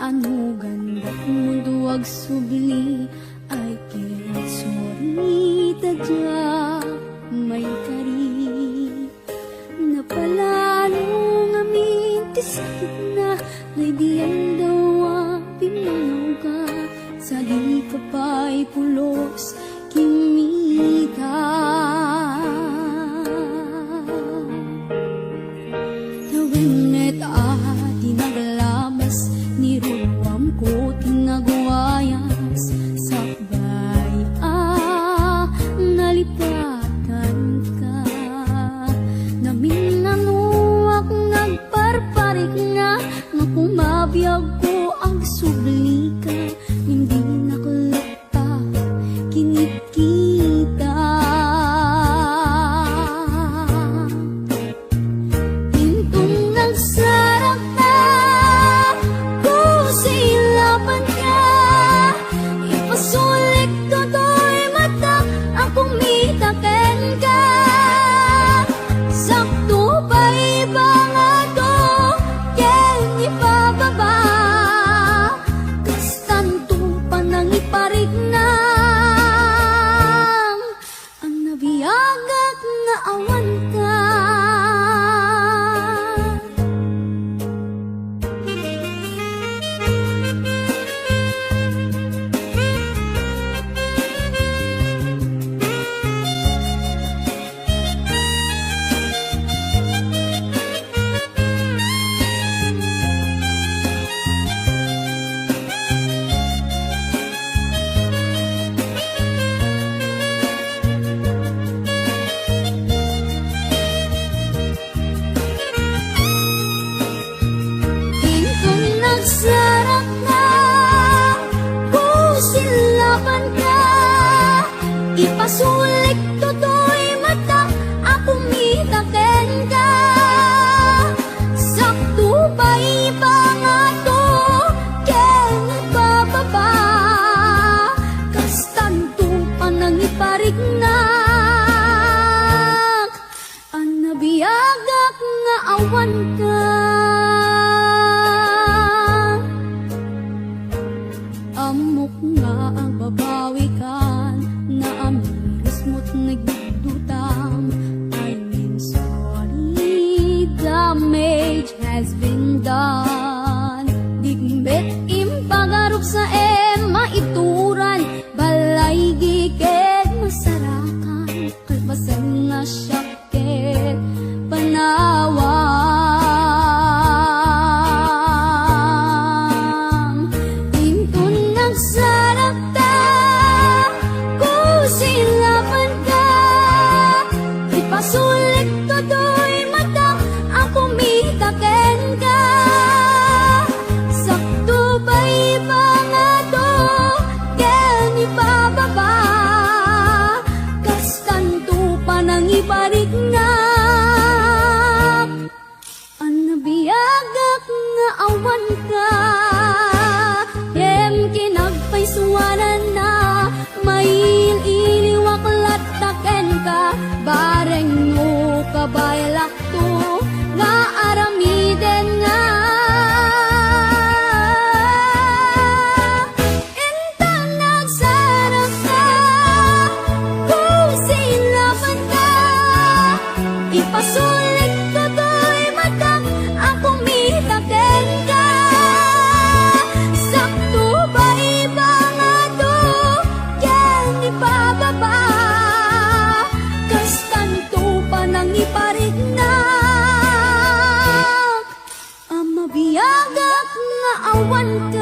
Ano ganda't mundo ag subli ay kinagsurita dya may kari napalano ngamin tisakit na naidiyan daw ang pinanaw ka sa di ka pa'y pulos kimita tawennet dinaglamas ni ruwam ko tinagwayas sakbay nalipatan ka namin nanuak nagparparik nga nga kumabiyag ko ang subli ka hindi nakulata kinikita intong nagsarap na kusilapan ka ipasulit toto'y mata ang kumitaken ka sakto pa ibang ato ken ipababa kastanto pa nang iparik na ang nabiyagak na awan ka sarap na kusilapan ka ipasulik toto'y mata ako mitaken ka sakto pa ibang ato ken ipababa kastanto pa nang iparik na ang nabiyagak nga awan ka amok nga ang babawikan na amiris mo't nagdudutang I mean sorry damage has been done digbet impagarop sa maituran balay gigit masarakan kalpasan nga syakit panawan sarap ta kusilapan ka ipasulit toto'y mata ang kumitaken ka sakto ba ibang ato ken ipababa kastanto pa nang iparik na ang nabiyagak nga awan ka kinagpay suwanan na may iliwak lataken ka bareng mo kabaylak to nga aramiden nga intang nagsarap ka kusilapan ka ipasulit toto'y mata ang kumitaken ka iparik na ang mabiyagak nga awan ka